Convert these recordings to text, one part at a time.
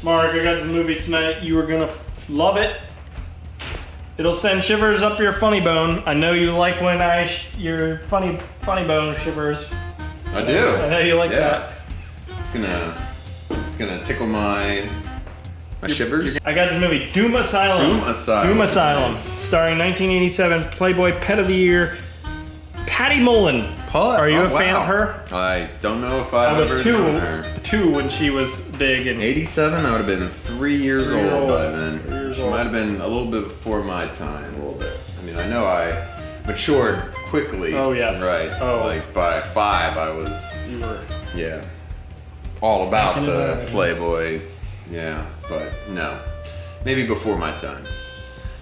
Mark, I got this movie tonight. You are gonna love it. It'll send shivers up your funny bone. I know you like when your funny bone shivers. I do. I know you like that. It's gonna tickle my shivers. I got this movie, Doom Asylum. Doom Asylum. Nice. Starring 1987 Playboy Pet of the Year, Patty Mullen. Are you a fan of her? I don't know if I've ever known her. Two when she was big. And 87, I would have been 3 years old by then. 3 years She old. might have been a little bit before my time. A little bit. I mean, I know I matured quickly. Oh, yes. Right. Oh. Like by 5, I was. You were. Yeah. All about Back in the the- Playboy. Yeah, but no. Maybe before my time.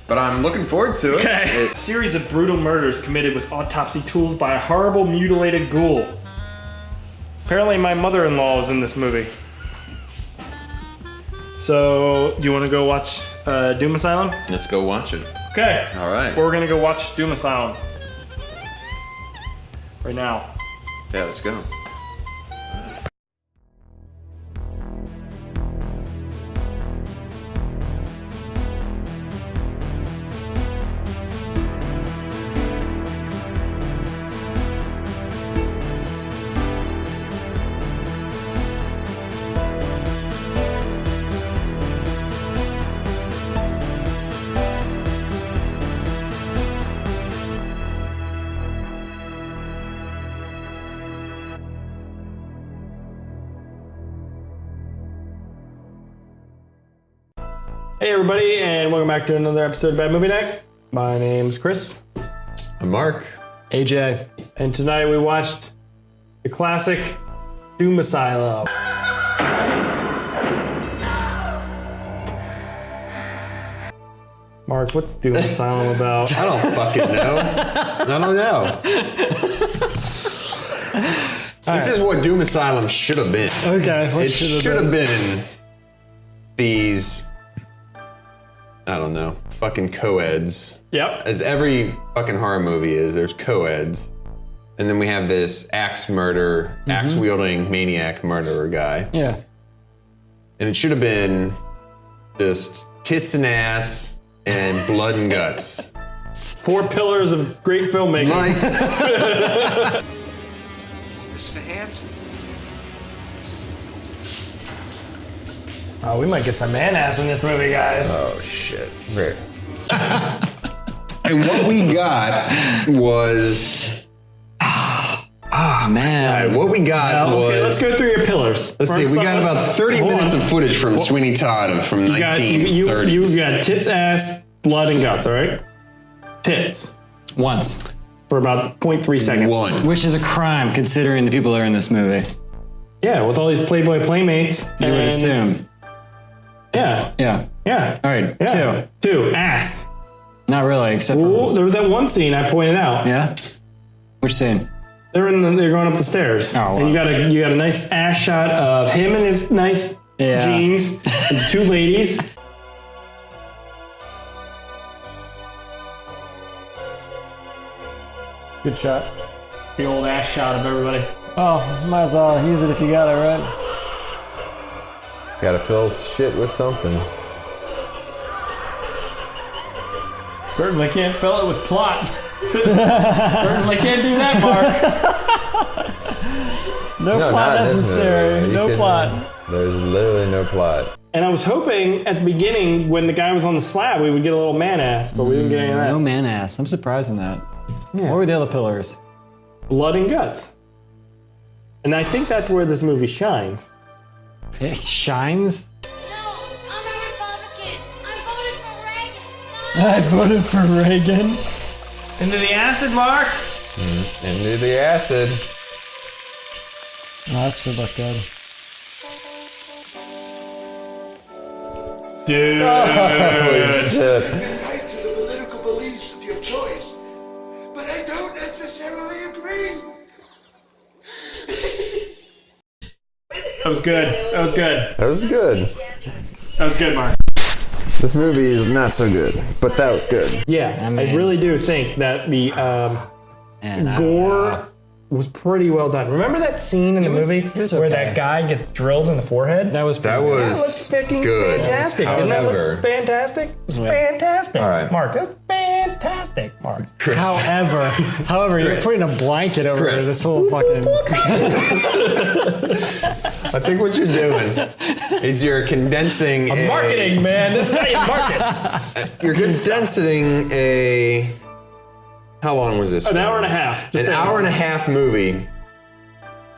But I'm looking forward to it. Okay. A series of brutal murders committed with autopsy tools by a horrible mutilated ghoul. Apparently my mother-in-law was in this movie. So, do you want to go watch Doom Asylum? Let's go watch it. Okay. All right. We're gonna go watch Doom Asylum. Right now. Yeah, let's go. Hey everybody, and welcome back to another episode of Bad Movie Night. My name's Chris. I'm Mark. AJ. And tonight we watched the classic Doom Asylum. Mark, what's Doom Asylum about? I don't fucking know. I don't know. This is what Doom Asylum should have been. Okay, what It should have been these, I don't know, fucking co-eds. Yep. As every fucking horror movie is, there's co-eds. And then we have this axe-wielding maniac murderer guy. Yeah. And it should have been just tits and ass and blood and guts. 4 pillars of great filmmaking. Like, Mr. Hanson. Oh, we might get some man ass in this movie, guys. oh shit. Right. And what we got was, Man. what we got was, Okay, let's go through your pillars. let's see, we got about 30 minutes of footage from Sweeney Todd from You got, 1930. you've got tits, ass, blood, and guts, all right? Tits. Once. For about 0.3 seconds. Once. Which is a crime considering the people that are in this movie. Yeah, with all these Playboy Playmates. You would assume. Yeah. Yeah. Yeah. All right. Yeah. 2. Ass. Not really, except for. Ooh, there was that one scene I pointed out. Yeah? Which scene? They're going up the stairs. Oh, wow. And you got a nice ass shot of him in his nice jeans and the 2 ladies. Good shot. The old ass shot of everybody. Oh, might as well use it if you got it, right? Gotta fill shit with something. Certainly can't fill it with plot. Certainly can't do that, Mark. No plot necessary. No plot. There's literally no plot. And I was hoping at the beginning when the guy was on the slab we would get a little man ass, but we didn't get any of that. No man ass. I'm surprised in that. What were the other pillars? Blood and guts. And I think that's where this movie shines. It shines? No, I'm a Republican. I I voted for Reagan. Into the acid, Mark. Into the acid. Oh, that should look good. Dude. Shit. Right to the political beliefs of your choice, but I don't necessarily agree. That was good. That was good. That was good. That was good, Mark. This movie is not so good, but that was good. Yeah, I really do think that the And gore was pretty well done. Remember that scene in the movie was where okay. that guy gets drilled in the forehead? That was That pretty good. That looked was fucking good. fantastic. Didn't that However- look fantastic? It was fantastic. All right. Mark, that's fantastic, Mark. Chris. However, you're Chris. putting a blanket over Chris. this whole fucking. I think what you're doing is you're condensing Marketing, man. This is how you market. You're condensing a. How long was this? An hour and a half. Just An say hour that. and a half movie.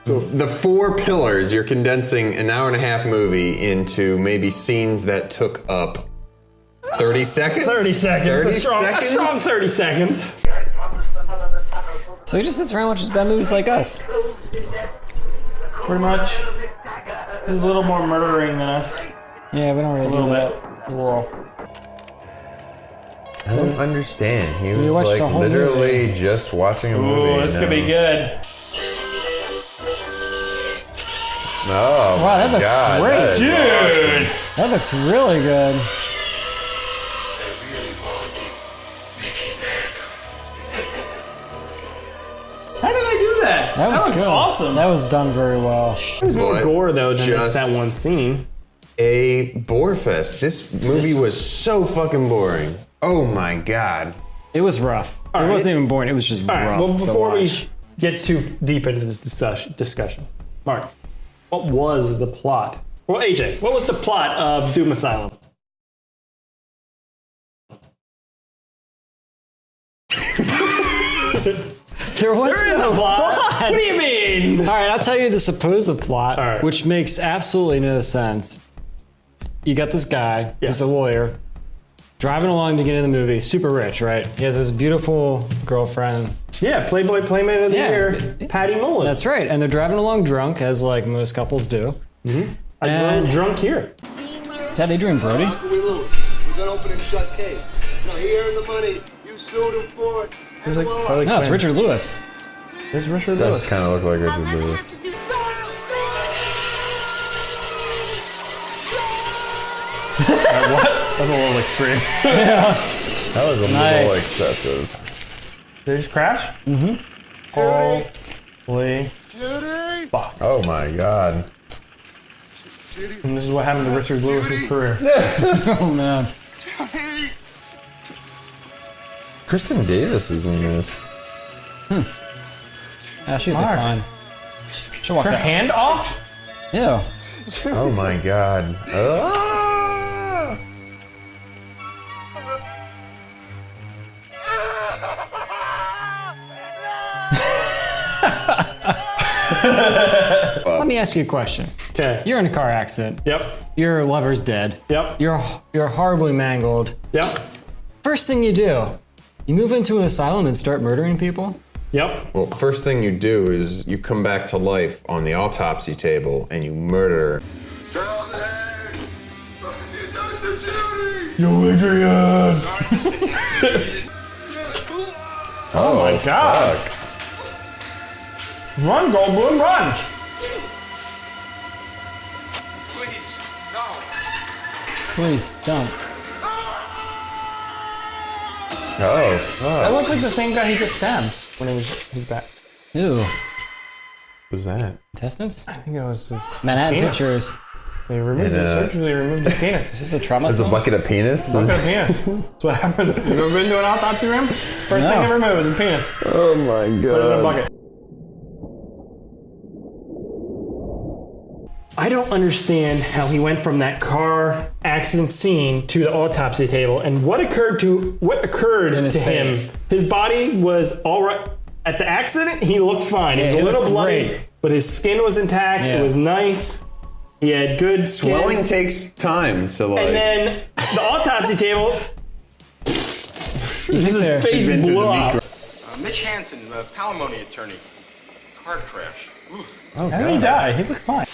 The 4 pillars, you're condensing an hour and a half movie into maybe scenes that took up 30 seconds? 30 seconds. 30 a strong 30 seconds. So he just sits around and watches bad movies like us. Pretty much. This is a little more murdering than us. Yeah, we don't really A little do bit. that. A little. I don't understand. He was watched like the whole literally just watching a movie. Ooh, this could be good. Oh, Wow, that my looks God, great. that is Dude! awesome. That looks really good. How did I do that? That was looked good. awesome. That was done very well. It was more But gore though than just just- that one scene. A bore fest. This movie was so fucking boring. Oh my god. It was rough. All it right. wasn't even boring. It was just All right. rough. Well, to before we watch. get too deep into this discussion, Mark, what was the plot? Well, AJ, what was the plot of Doom Asylum? there was There is no a plot. What do you mean? All right, I'll tell you the supposed plot, All right. which makes absolutely no sense. You got this guy, he's a lawyer, driving along to get in the movie, super rich, right? He has this beautiful girlfriend. Yeah, Playboy Playmate of the Yeah. Year, Patty Mullen. That's right, and they're driving along drunk, as like most couples do. I and- drove drunk here. Is that Adrian Brody? How can we lose? We've got open and shut case. Now he earned the money. You sued him for it. And like- well, like- No, it's Richard Lewis. There's Richard Does Lewis. kind of look like All Richard I have Lewis. to do. That's a little extreme. That was a Nice. little excessive. Did they just crash? Mm-hmm. Holy Judy! fuck. Oh my god. And this is what happened to Richard Lewis's career. Oh man. Kristen Davis is in this. Yeah, she'll be Mark. fine. She'll walk Her that. hand off? Ew. Oh my god. Ah! Let me ask you a question. Okay. You're in a car accident. Yep. Your lover's dead. Yep. You're horribly mangled. Yep. First thing you do, you move into an asylum and start murdering people? Yep. Well, first thing you do is you come back to life on the autopsy table and you murder. Tell me! You done to Judy! Yo, Adrian. Oh my God. Fuck. Run, Goldblum, run. Please, don't. Oh That fuck. looks like the same guy he just stabbed when he's back. Ew. What was that? Intestines? I think it was just Manhattan penis. Pictures. They removed And, it, surgically removed his penis. Is this a trauma Is a film? bucket of penis? Look at the penis. That's what happens. You ever been to an autopsy room? First thing they remove is a penis. Put Oh my it in a god. bucket. I don't understand how he went from that car accident scene to the autopsy table and what occurred to his him. face. His body was all right. At the accident, he looked fine. He was he a little looked bloody, great. but his skin was intact. Yeah. It was nice. He had good skin. Swelling takes time to like. And then the autopsy table, just his there. face Been through blew the meat up. Mitch Hansen, palimony attorney. Car crash. Oof. Oh How did he god. die? He looked fine.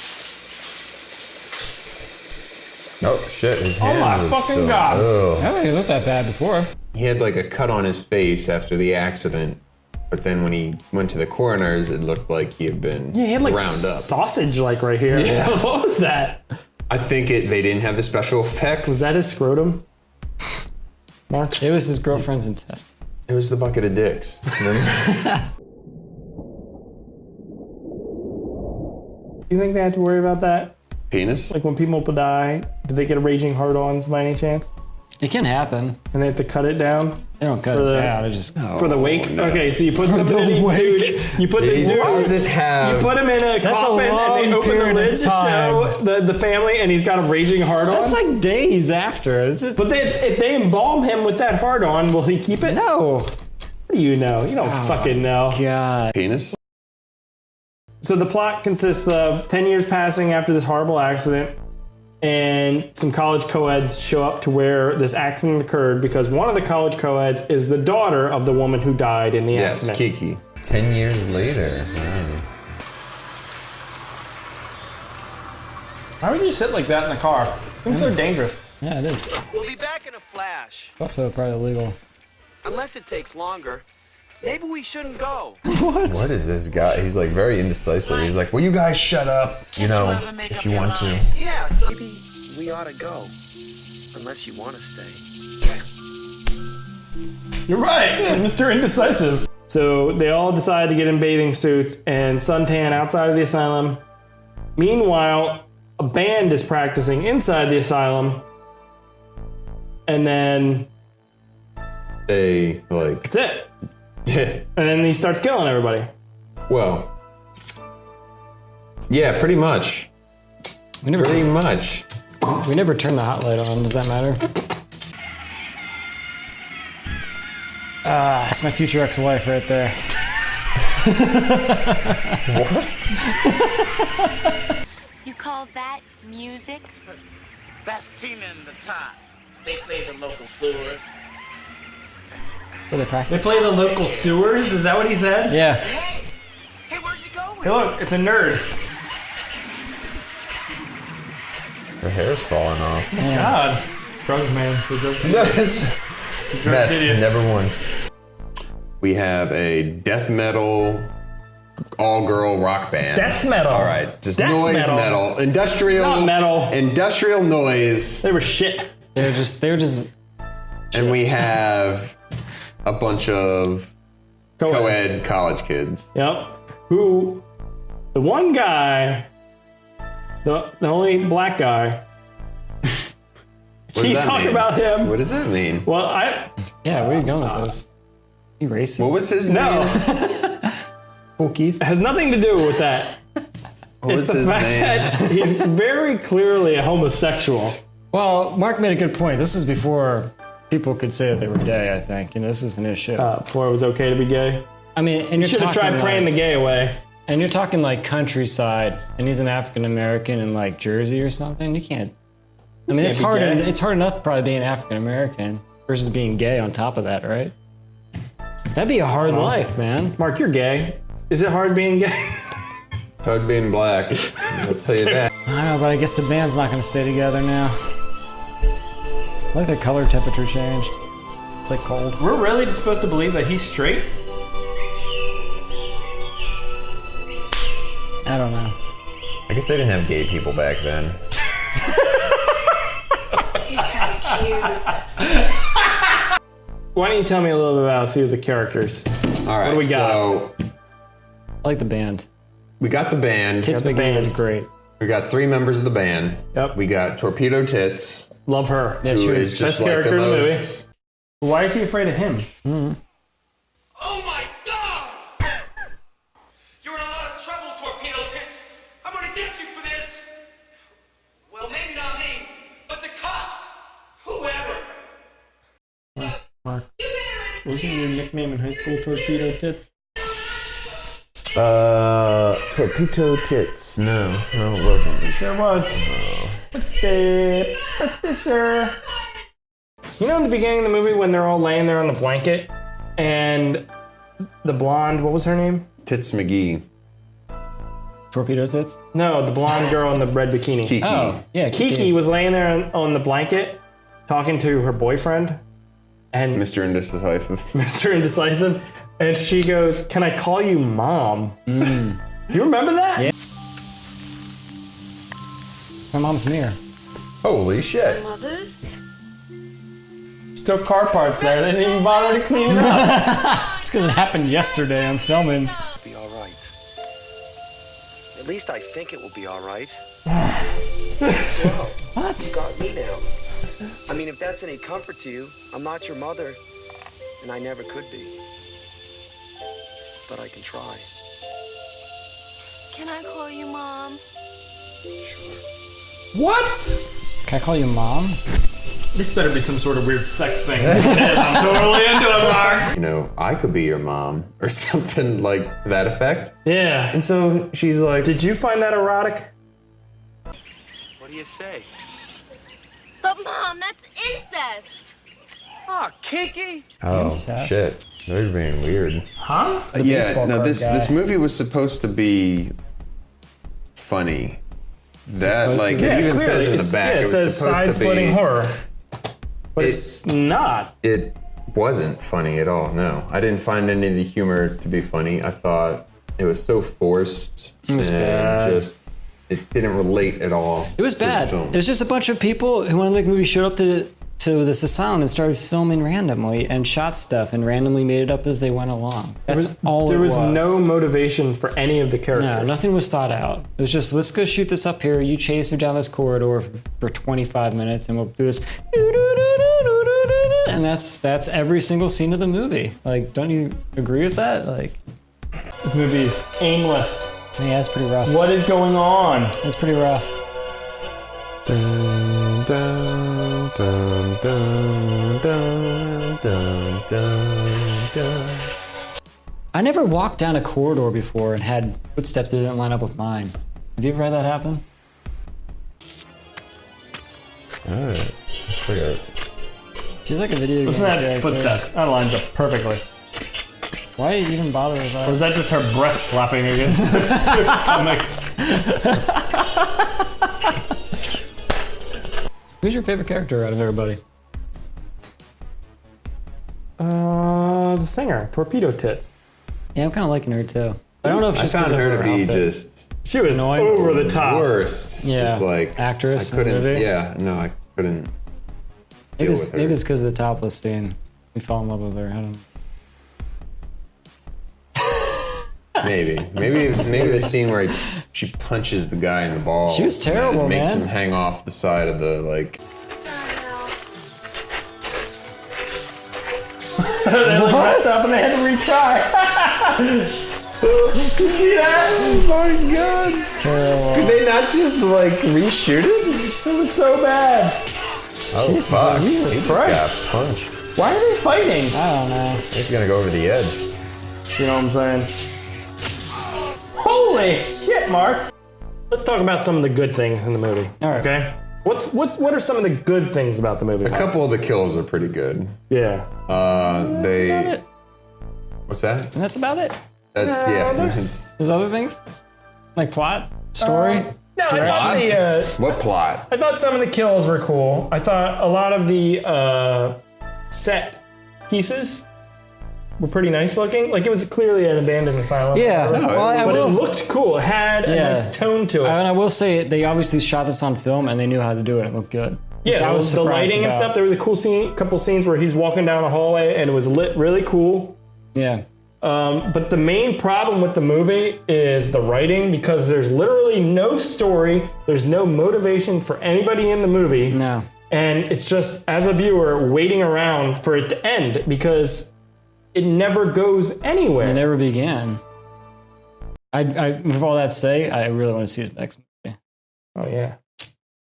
Oh shit, his my hands was fucking still. God. I Ugh. don't think it looked that bad before. He had like a cut on his face after the accident, but then when he went to the coroner's, it looked like he had been Yeah, he had like ground up. sausage like right here. Yeah. What was that? I think they didn't have the special effects. Was that his scrotum? Mark? It was his girlfriend's intestine. It was the bucket of dicks. You think they have to worry about that? Penis? Like when people die, do they get a raging hard-ons by any chance? It can happen. And they have to cut it down? They don't cut For it the- down. They just For the wake? no. Okay, so you put something the in it, wake. dude. You put this He dude. doesn't have. You put him in a That's a coffin and long they open the period lid of to show the family and he's got a raging hard-on? That's like days after. But if they embalm him with that hard-on, will he keep it? No. What do you know? You don't fucking know. God. Penis? So the plot consists of 10 years passing after this horrible accident, and some college co-eds show up to where this accident occurred because one of the college co-eds is the daughter of the woman who died in the Yes, accident. Kiki. 10 years later. Wow. Why would you sit like that in the car? Seems so dangerous. Yeah, it is. We'll be back in a flash. Also probably illegal. Unless it takes longer. Maybe we shouldn't go. What is this guy? He's like very indecisive. He's like, will you guys shut up? You know, if you want to. Yeah, maybe we ought to go. Unless you want to stay. You're right, Mr. Indecisive. So they all decide to get in bathing suits and suntan outside of the asylum. Meanwhile, a band is practicing inside the asylum. And then They, like. that's it. And then he starts killing everybody. Well. Yeah, pretty much. We never Pretty much. turned the hot light on. Does that matter? That's my future ex-wife right there. What? You call that music? That's Tina and the Tots. They play the local sewers. Where they They practice? play the local sewers? Is that what he said? Yeah. Hey, where's he going? Hey, look, it's a nerd. Her hair's falling off. God. Drugs, man. So drugs. Meth, idiot. never once. We have a death metal all-girl rock band. Death metal. All right, just Death noise metal. metal. Industrial Not metal. Industrial noise. They were shit. They were just And we have a bunch of co-ed college kids. Yep. Who, the one guy, the only black guy, What can does you that talk mean? about him? What does that mean? Well, yeah. Where are you going with this? You racist? What was his no, name? Keith? it has nothing to do with that. What was It's the his fact name? that he's very clearly a homosexual. Well, Mark made a good point. This was before people could say that they were gay. I think this was an issue. Before it was okay to be gay. I mean, and You you're should have talking tried praying the like, gay away. and you're talking like countryside, and he's an African American in like Jersey or something. You can't. I mean, can't it's be hard. gay. It's hard enough probably being African American versus being gay on top of that, right? That'd be a hard life, man. Mark, you're gay. Is it hard being gay? Toad being black. I'll tell you that. I don't know, but I guess the band's not going to stay together now. I like the color temperature changed. It's like cold. We're really supposed to believe that he's straight? I don't know. I guess they didn't have gay people back then. Why don't you tell me a little bit about a few of the characters? All right, What do we got? so I like the band. we got the band. Tits the McGee band. is great. We got 3 members of the band. Yep. We got Torpedo Tits, Love her. Yeah, who she is was. just best like character the in the movie. most. Why is he afraid of him? Oh my God! You're in a lot of trouble, Torpedo Tits. I'm gonna get you for this. Well, maybe not me, but the cops. Whoever. Wasn't your nickname in high school Torpedo Tits? Torpedo Tits. No, it wasn't. There was. Pretty sure. You know in the beginning of the movie when they're all laying there on the blanket and the blonde, what was her name? Tits McGee. Torpedo tits? No, the blonde girl in the red bikini. Kiki. Oh, yeah. Kiki was laying there on the blanket talking to her boyfriend and Mr. Indecisive. Mr. Indecisive, and she goes, "Can I call you Mom?" You remember that? Yeah. My mom's mirror. Holy shit. Mothers? Still car parts there. They didn't even bother to clean it up. It's because it happened yesterday. I'm filming. Be all right. At least I think it will be all right. Well, What? you got me now. I mean, if that's any comfort to you, I'm not your mother, and I never could be. But I can try. Can I call you Mom? What? Can I call you Mom? This better be some sort of weird sex thing. I'm totally into it, Mark. You know, I could be your mom or something like that effect. Yeah. And so she's like, Did you find that erotic? What do you say? But Mom, that's incest. Ah, Kiki. Oh, Incest? shit. They're being weird. Huh? yeah, baseball no, card this guy. movie was supposed to be funny. That, Supposed like, to be. it even clearly, says in the it's- back, yeah, it it was says supposed to side-splitting be. horror. But it's not. It wasn't funny at all, no. I didn't find any of the humor to be funny. I thought it was so forced. It was and bad. just, it didn't relate at all. It was to the bad. film. It was just a bunch of people who wanted to make a movie, showed up to this asylum and started filming randomly and shot stuff and randomly made it up as they went along. That's all There it was no motivation for any of the characters. No, nothing was thought out. It was just, let's go shoot this up here. You chase her down this corridor for 25 minutes and we'll do this. And that's every single scene of the movie. Like, don't you agree with that? Like, This movie is aimless. yeah, it's pretty rough. What is going on? It's pretty rough. Dun, dun, dun, dun, dun, dun, dun, dun. I never walked down a corridor before and had footsteps that didn't line up with mine. Have you ever had that happen? Alright. Looks like a She's like a video game Listen to that character. footsteps. That lines up perfectly. Why even bother with that? Or is that just her breath slapping against her stomach? Who's your favorite character out of everybody? The singer, Torpedo Tits. Yeah, I'm kind of liking her too. I don't know if I she's found her to be outfit. just She was Annoying. over the top. worst. Yeah. Just like Actress I couldn't. in the movie? Yeah, no, I couldn't Maybe deal it's, with her. maybe it's because of the topless scene. We fell in love with her. I don't know. Maybe the scene where she punches the guy in the balls. She was terrible, and makes man. him hang off the side of the like. Stop and they had to retry. You see that? Oh my god! Terrible. Could they not just like reshoot it? It was so bad. Oh, fuck. Jesus He just Christ. got punched. Why are they fighting? I don't know. He's gonna go over the edge. You know what I'm saying? Holy shit, Mark! Let's talk about some of the good things in the movie. All right. Okay. What are some of the good things about the movie? A couple of the kills are pretty good. Yeah. They. it. What's that? And that's about it. That's yeah. there's- There's other things? Like plot? Story? No, I thought What plot? I thought some of the kills were cool. I thought a lot of the set pieces were pretty nice looking. Like it was clearly an abandoned asylum. Yeah. Well, I But it will, looked cool. It had a Yeah. nice tone to it. and I will say, they obviously shot this on film and they knew how to do it. It looked good. Which Yeah, I was the surprised lighting and about. stuff. There was a cool scene, couple scenes where he's walking down a hallway and it was lit really cool. Yeah. But the main problem with the movie is the writing because there's literally no story. There's no motivation for anybody in the movie. No. And it's just, as a viewer, waiting around for it to end because it never goes anywhere. It never began. With all that to say, I really want to see his next movie. Oh, yeah.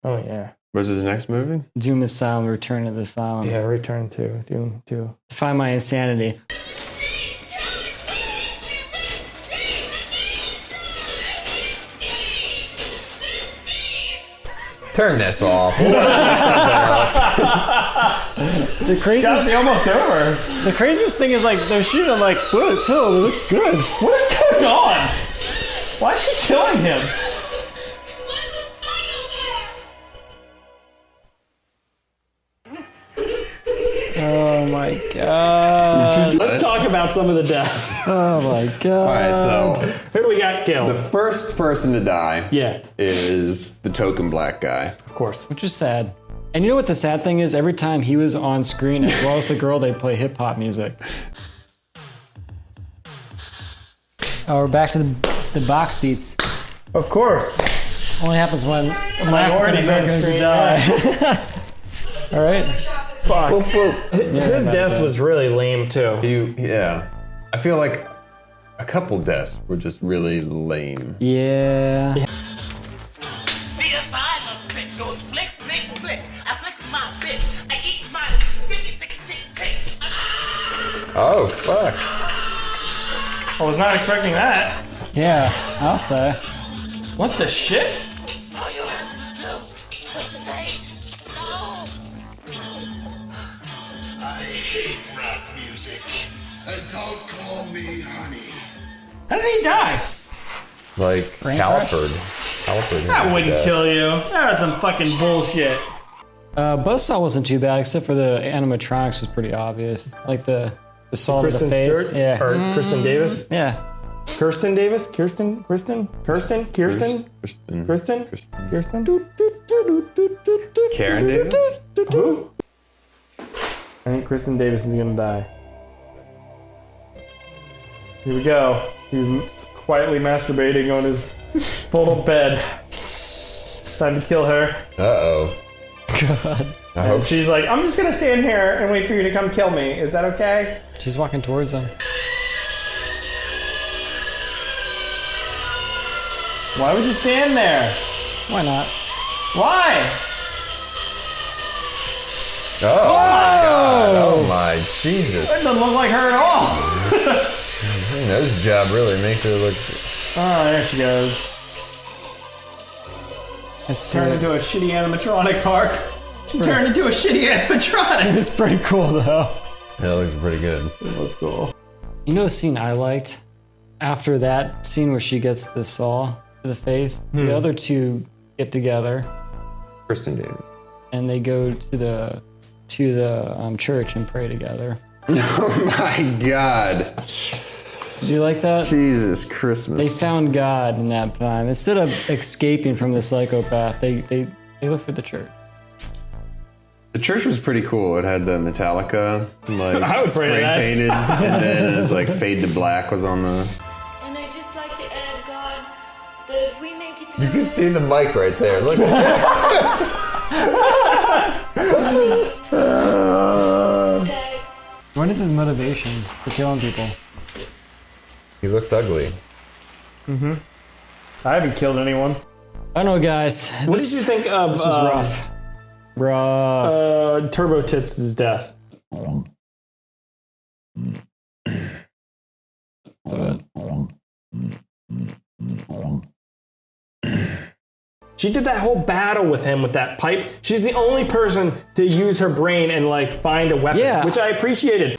Oh, yeah. What's his next movie? Doom Asylum, Return to the Asylum. Yeah, Return to Doom 2. Find my insanity. Turn this off. We'll watch something else. The craziest, almost over. the craziest thing is like they're shooting. I'm like, Phil, it looks good. What is going on? Why is she killing him? Oh my god. Let's talk about some of the deaths. Oh my god. All right, so Who do we got killed? the first person to die Yeah, is the token black guy. of course. Which is sad. And you know what the sad thing is? Every time he was on screen, as well as the girl, they'd play hip hop music. Oh, we're back to the box beats. Of course. Only happens when minorities are going to die. All right. Fuck. Boop, boop. His death was really lame too. Yeah. I feel like a couple deaths were just really lame. Yeah. The asylum trick goes flick, flick, flick. I flick my bit. I eat my tick, tick, tick, tick. Oh, fuck. I was not expecting that. Yeah, I'll say. What the shit? All you have to do is say no. I hate rap music. And don't call me honey. How did he die? Like Brain crash? Calipered. That wouldn't kill you. That was some fucking bullshit. Buzzsaw wasn't too bad, except for the animatronics was pretty obvious. Like the saw to the Kristen face. Stewart? Yeah. Or Kristen Davis? Yeah. Kirsten Davis? Kirsten? Kristen. Karen Davis? Who? I think Kristen Davis is gonna die. Here we go. He was quietly masturbating on his full bed. Time to kill her. Uh-oh. God. I hope She's like, I'm just gonna stand here and wait for you to come kill me. Is that okay? She's walking towards him. Why would you stand there? Why not? Why? Oh, my God. Oh, my That Jesus. doesn't look like her at all. Her nose job really makes her look... Oh, there she goes. It's Turned into a shitty animatronic, Mark. Turned into a shitty animatronic. It's pretty cool though. That looks pretty good. That's cool. You know a scene I liked? After that scene where she gets the saw to the face, the other two get together Kristen Davis. and they go to the church and pray together. Oh my God. Did you like that? Jesus Christmas. They found God in that time. Instead of escaping from the psychopath, they look for the church. The church was pretty cool. It had the Metallica, like I would pray to spray that. painted, and then it was like Fade to Black was on the. And I'd just like to add, God, that if we make it You can see the mic right there. Look at sex, What is his motivation for killing people? He looks ugly. I haven't killed anyone. I don't know, guys. What did you think of This was rough. Rough. Turbo Tits' death? She did that whole battle with him with that pipe. She's the only person to use her brain and like find a weapon, Yeah. which I appreciated.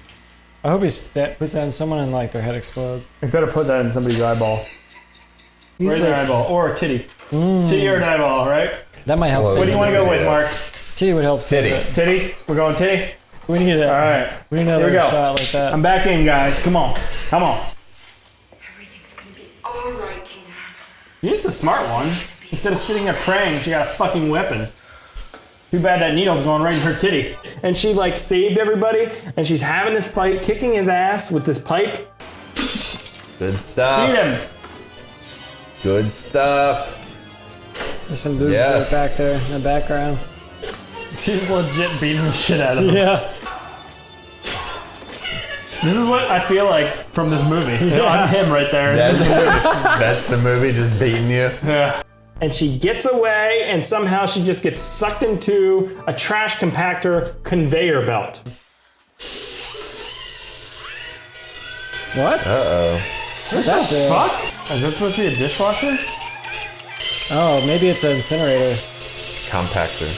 I hope he puts that in someone and like their head explodes. I better put that in somebody's eyeball. He's Right in their like- eyeball. Or a titty. Titty or an eyeball, right? That might help. Well, save What do you it. want to go with, Yeah. Mark? Titty would help. save Titty. it. Titty? We're going titty? We need it. All right. We need Here another we go. shot like that. I'm back in, guys. Come on. Come on. everything's gonna be all right, Tina. She's the smart one. Instead of sitting there praying, she got a fucking weapon. Too bad that needle's going right in her titty. And she like saved everybody, and she's having this fight, kicking his ass with this pipe. Good Beat stuff. him. Good stuff. There's some boobs Yes. back there in the background. She's legit beating the shit out of him. Yeah. This is what I feel like from this movie. On him right there. That's the movie just beating you. Yeah. And she gets away, and somehow she just gets sucked into a trash compactor conveyor belt. What? Uh-oh. What's that do? Fuck? Is that supposed to be a dishwasher? Oh, maybe it's an incinerator. It's a compactor.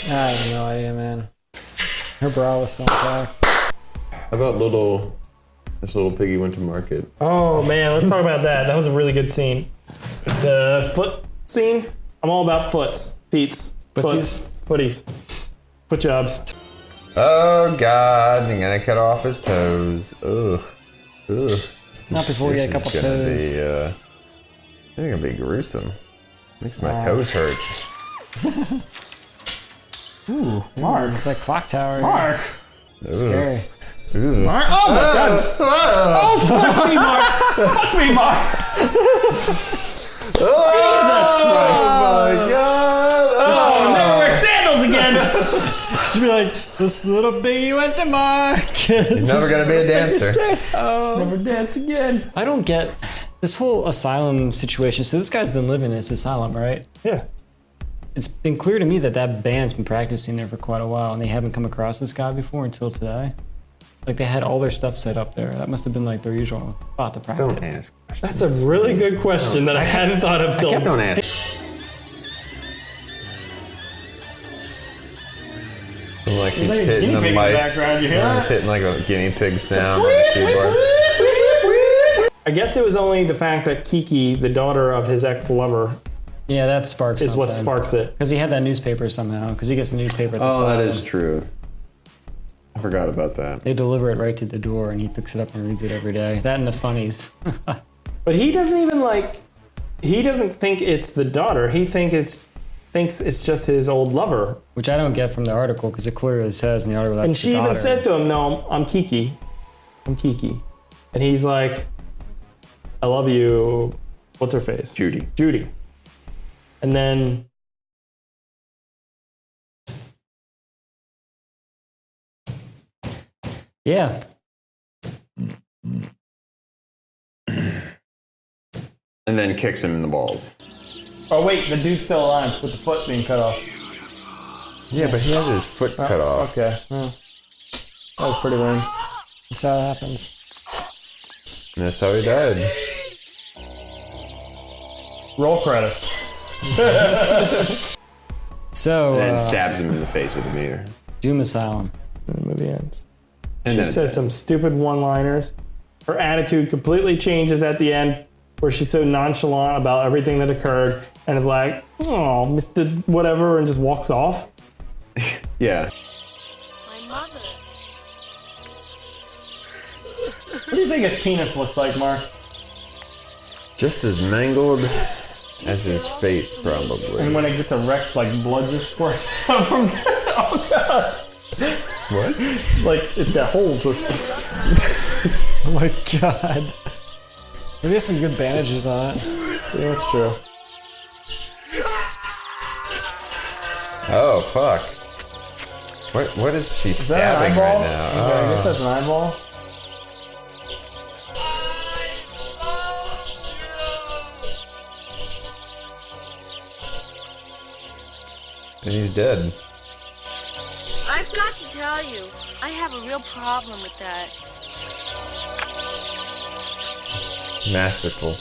I have no idea, man. Her bra was still intact. How about this little piggy went to market? Oh man, let's talk about that. That was a really good scene. The foot scene. I'm all about foots, feets, foots, footies, foot jobs. Oh God! You're gonna cut off his toes. Ugh. Ugh. Not before we get a couple toes. It's gonna be gruesome. Makes my toes hurt. Ooh, Mark. It's like clock tower. Mark. Ugh. Scary. Mark? Oh my god! Oh, fuck me, Mark! Fuck me, Mark! Oh my god! Oh, never wear sandals again! She'd be like, this little baby went to Mark. He's never gonna be a dancer. Never dance again. I don't get this whole asylum situation. So this guy's been living in this asylum, right? Yeah. It's been clear to me that that band's been practicing there for quite a while, and they haven't come across this guy before until today. Like, they had all their stuff set up there. That must have been like their usual spot to practice. Don't ask. That's a really good question that I hadn't thought of till. Don't ask. Like he's like a hitting guinea the pig in the mice. background, you hear that? He's hitting like a guinea pig sound on the keyboard. I guess it was only the fact that Kiki, the daughter of his ex-lover, Yeah, that sparks is what something. sparks it. Because he had that newspaper somehow. Because he gets the newspaper at the Oh, that asylum. is true. I forgot about that. They deliver it right to the door, and he picks it up and reads it every day. That and the funnies. But he doesn't even he doesn't think it's the daughter. He thinks it's just his old lover. Which I don't get from the article, because it clearly says in the article that's And the she daughter. even says to him, no, I'm Kiki. I'm Kiki. And he's like, I love you. What's her face? Judy. Judy. And then Yeah. And then kicks him in the balls. oh wait, the dude's still alive with the foot being cut off. Yeah, but he has his foot cut off. Okay. That was pretty lame. That's how it happens. And that's how he died. Roll credits. So, And stabs him in the face with a meter. Doom Asylum. And the movie ends. And She then says some stupid one-liners. Her attitude completely changes at the end, where she's so nonchalant about everything that occurred and is like, oh, Mr. Whatever, and just walks off. Yeah. My mother. What do you think his penis looks like, Mark? Just as mangled as his face, probably. And when it gets erect, like blood just squirts out from oh god. What? Like it's got holes. Oh my god. Maybe has some good bandages on it. Yeah, that's true. Oh, fuck. What is she Is that an stabbing eyeball? right now? Okay, I guess Oh. that's an eyeball. And he's dead. I've got to tell you, I have a real problem with that. Masterful.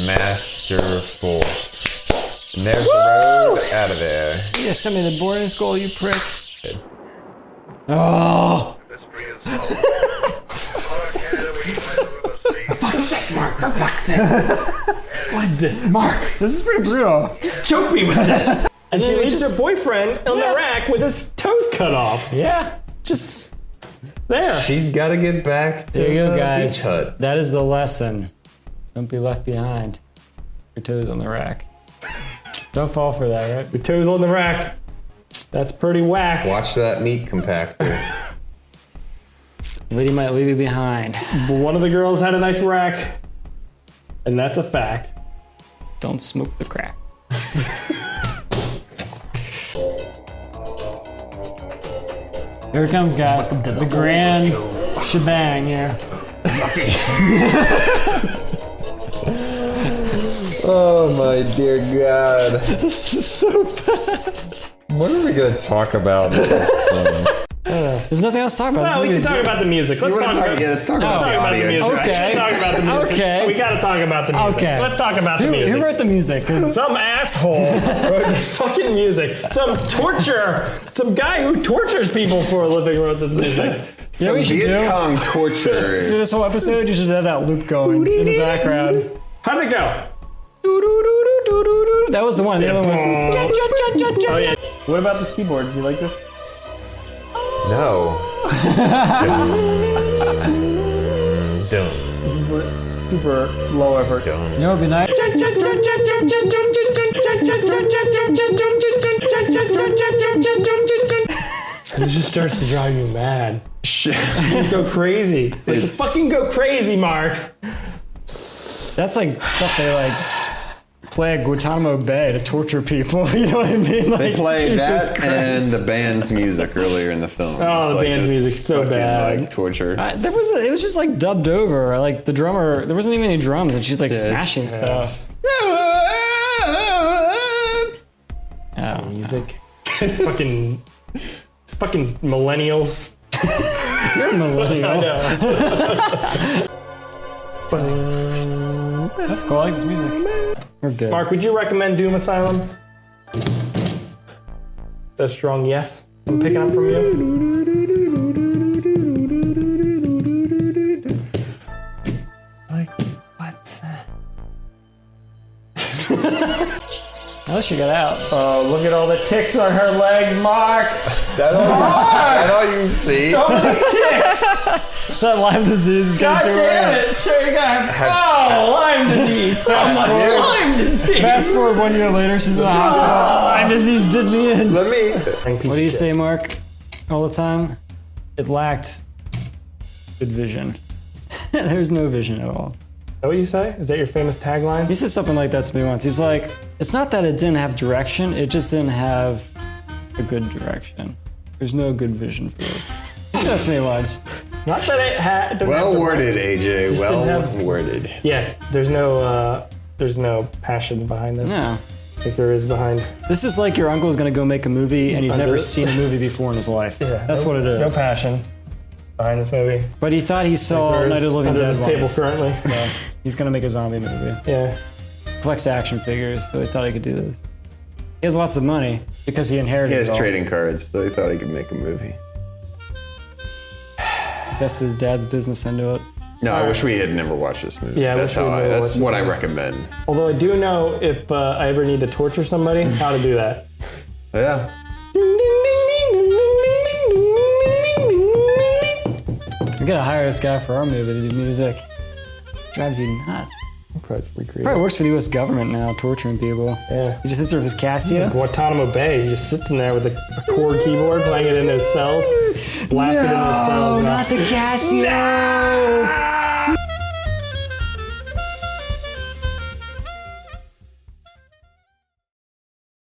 Masterful. And there's the road out of there. Yeah, send me the boarding school, you prick. Oh! What is this, Mark? This is pretty brutal. Choke me with this. And she then we leaves just- her boyfriend on the rack with his toes cut off. Yeah. Just there. She's got to get back to There you go, the guys. beach hut. That is the lesson. Don't be left behind. Your toes on the rack. Don't fall for that, right? Your toes on the rack. That's pretty whack. Watch that meat compactor. Lady might leave you behind. But one of the girls had a nice rack, and that's a fact. Don't smoke the crack. Here it comes, guys. The grand shebang here. Oh my dear God. This is so bad. What are we gonna talk about at this point? There's nothing else to talk about. Well, we can This talk movie about the music. Let's talk about, let's talk about the talk about the audio. music. Okay. Let's talk about the music. Okay. We gotta talk about the music. Okay. Let's talk about the music. Who wrote the music? 'Cause Some asshole wrote this fucking music. Some guy who tortures people for a living wrote this music. you know what we should Viet do? Cong Through torture. this whole episode, you should have that loop going in the background. How'd it go? That was the one. The other one was. Oh yeah. What about this keyboard? You like this? No. Dum. This is super low effort. You know, it'd be nice. It just starts to drive you mad. Shit. Just go crazy. Like, fucking go crazy, Mark. That's like stuff they like play at Guantanamo Bay to torture people. You know what I mean? Like, They played Jesus that Christ. and the band's music earlier in the film. Oh, the band's just music's so fucking, bad. Like torture. It was just like dubbed over. Like the drummer, there wasn't even any drums, and she's like smashing stuff. Oh, Music. fucking millennials. you're a millennial. I know. That's cool. I like this music. We're good. Mark, would you recommend Doom Asylum? That's strong yes. I'm picking up from you. Like, what? Oh, she got out. Oh, look at all the ticks on her legs, Mark. Is that all you see? So many ticks. That Lyme disease is God gonna do damn it. it. Sure you got Lyme disease. So much Lyme disease. Fast forward 1 year later, she's in the hospital. Lyme disease did me in. Let me. What do you say, Mark? All the time? It lacked good vision. There's no vision at all. Is that what you say? Is that your famous tagline? He said something like that to me once. He's like, it's not that it didn't have direction, it just didn't have a good direction. There's no good vision for this. He said that to me once. Not that it had. Well worded, AJ. Well worded. Yeah, there's no passion behind this. No. Like there is behind. This is like your uncle is going to go make a movie and he's Under never it. seen a movie before in his life. Yeah, That's what it is. No passion behind this movie. But he thought he saw There is Night of the Living under Dead this table once. currently. So he's going to make a zombie movie. Yeah. Collects action figures, so he thought he could do this. He has lots of money because he inherited He has it all. trading cards, so he thought he could make a movie. Invested his dad's business into it. No, I wish we had never watched this movie. Yeah, I that's wish we how had never that's watched what this I movie. recommend. Although I do know if I ever need to torture somebody, how to do that. Yeah. We gotta hire this guy for our movie to do music. Drive you nuts. Probably works for the U.S. government now, torturing people. Yeah. He just sits there with his Casio. Guantanamo Bay. He just sits in there with a chord keyboard, playing it in those cells, blasted in those cells. Not the Casio.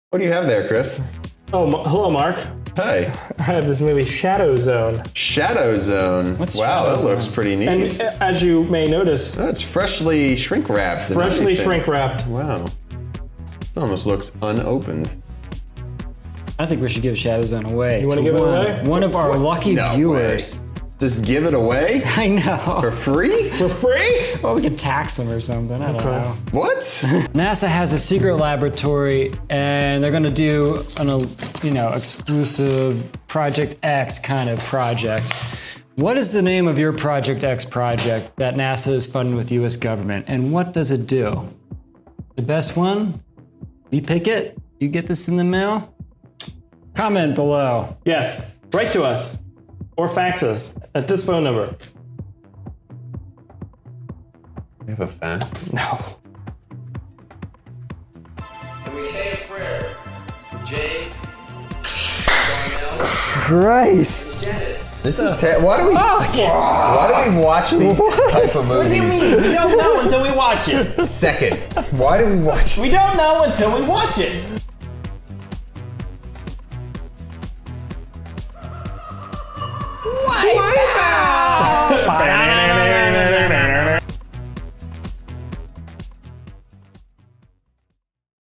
What do you have there, Chris? Oh, hello, Mark. Hey. I have this movie, Shadow Zone. Shadow Zone. What's wow, Shadow that looks Zone? pretty neat. And as you may notice, That's freshly shrink wrapped. and freshly everything. shrink wrapped. Wow. It almost looks unopened. I think we should give Shadow Zone away. You wanna give it away? One of our lucky No viewers. way. Just give it away I know. for free? For free? Well, we could tax them or something. I don't know. What? NASA has a secret laboratory, and they're going to do an, exclusive Project X kind of project. What is the name of your Project X project that NASA is funding with U.S. government, and what does it do? The best one? You pick it. You get this in the mail. Comment below. Yes. Write to us. Or fax us at this phone number. You have a fax? No. Can we say a prayer? Jay, Christ. This is why do we watch these type of movies? We don't know until we watch it. Second, why do we watch? We don't know until we watch it. Wipeout!